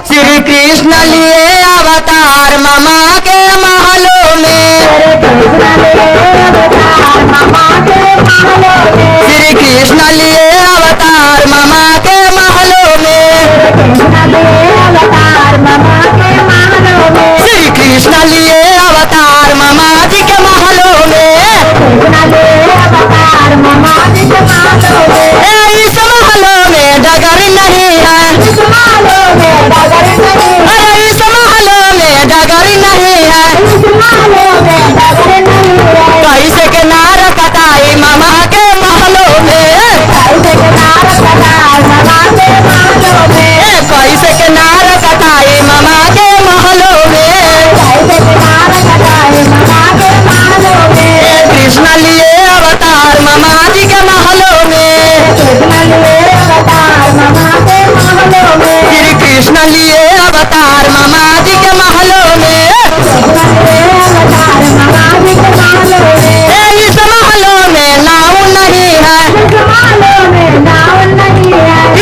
श्री कृष्ण लिए अवतार मामा के महलों में। श्री कृष्ण लिए अवतार मामा के महलों में। श्री कृष्ण लिए अवतार मामा जी के महलों में। इस महलों में डगर नहीं है। इस महलों में डगर नहीं है। कैसे के नार कटाई मामा के महलों में। कैसे के नार कटाई मामा के महलों में। कृष्ण लिए अवतार मामा जी के महलों में। श्री कृष्ण लिए अवतार मामा जी के महलों में। इस महलों में नाव नहीं है।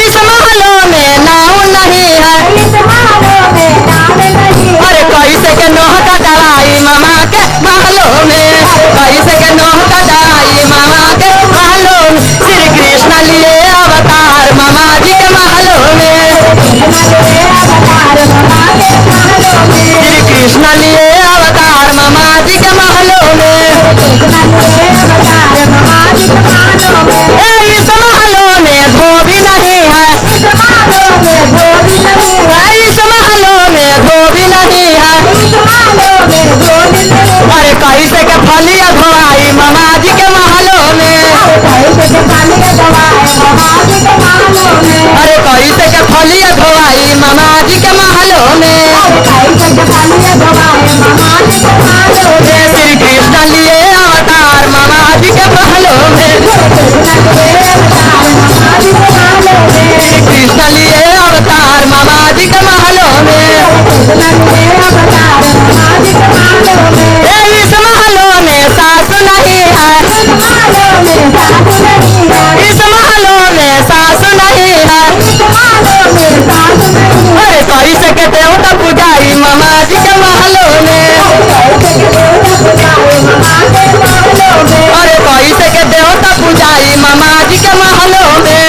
इस महलों में नाव नहीं है। अरे कैसे के नोह कटाई मामा के महलों में। कैसे के नोह कटाई मामा के महलों में। श्री कृष्ण लिए अवतार मामा जी के महलों में। श्री कृष्ण लिए अवतार मामा जी के महलों में। इस महलों में धोबी नहीं है। इस महलों में धोबी नहीं है। अरे कैसे के फलिया धोआई मामा जी के महलों में। अरे कैसे के फलिया धोआई मामा जी के महलों में। श्री कृष्ण लिए अवतार मामा जी के महलों में। श्री कृष्ण लिए अवतार मामा जी के महलों में। इस महलों में सास नहीं है। इस महलों में सास नहीं है। अरे कैसे के देवता पुजारी मामा जी के महलों में। अरे कैसे के देवता पुजारी मामा जी के महलों में।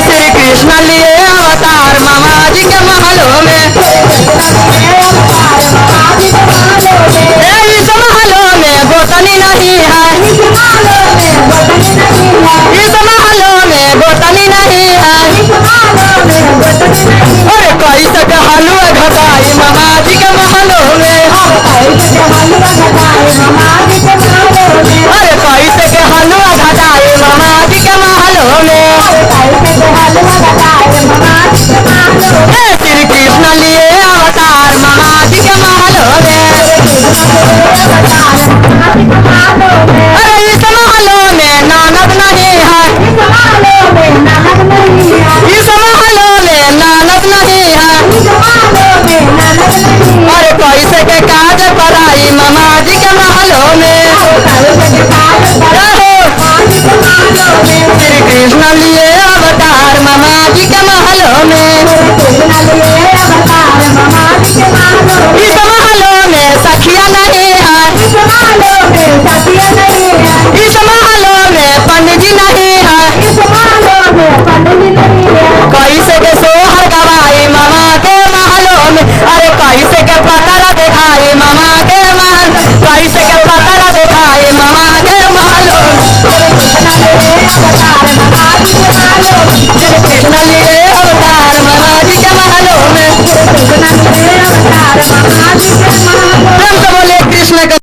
श्री कृष्ण लिए अवतार मामा जी के महलों में। इस महलों में गोतनी नहीं है। इस महलों में गोतनी नहीं है। अरे कैसे के हलवा घटाई मामा जी के महलों में। अरे कैसे के हलवा घटाई मामा जी के महलों में। श्री कृष्ण लिए अवतार मामा जी के महलों में। अरे इस महलों में नानद नहीं है। इस महलों में नानद नहीं है। अरे कैसे के काज पराई मामा जी के महलों में। श्री कृष्ण लिए अवतार मामा जी के महलों में। इस महलों में सखिया नहीं है। इस महलों में पंडित जी नहीं है। कैसे के सोहर गवाई मामा के महलों में। अरे कैसे के पतरा दिखाई मामा के महल। कैसे के पतरा दिखाई मामा के महलों में। कृष्ण लिए अवतार मामा जी के महलों में। हम तो बोले कृष्ण का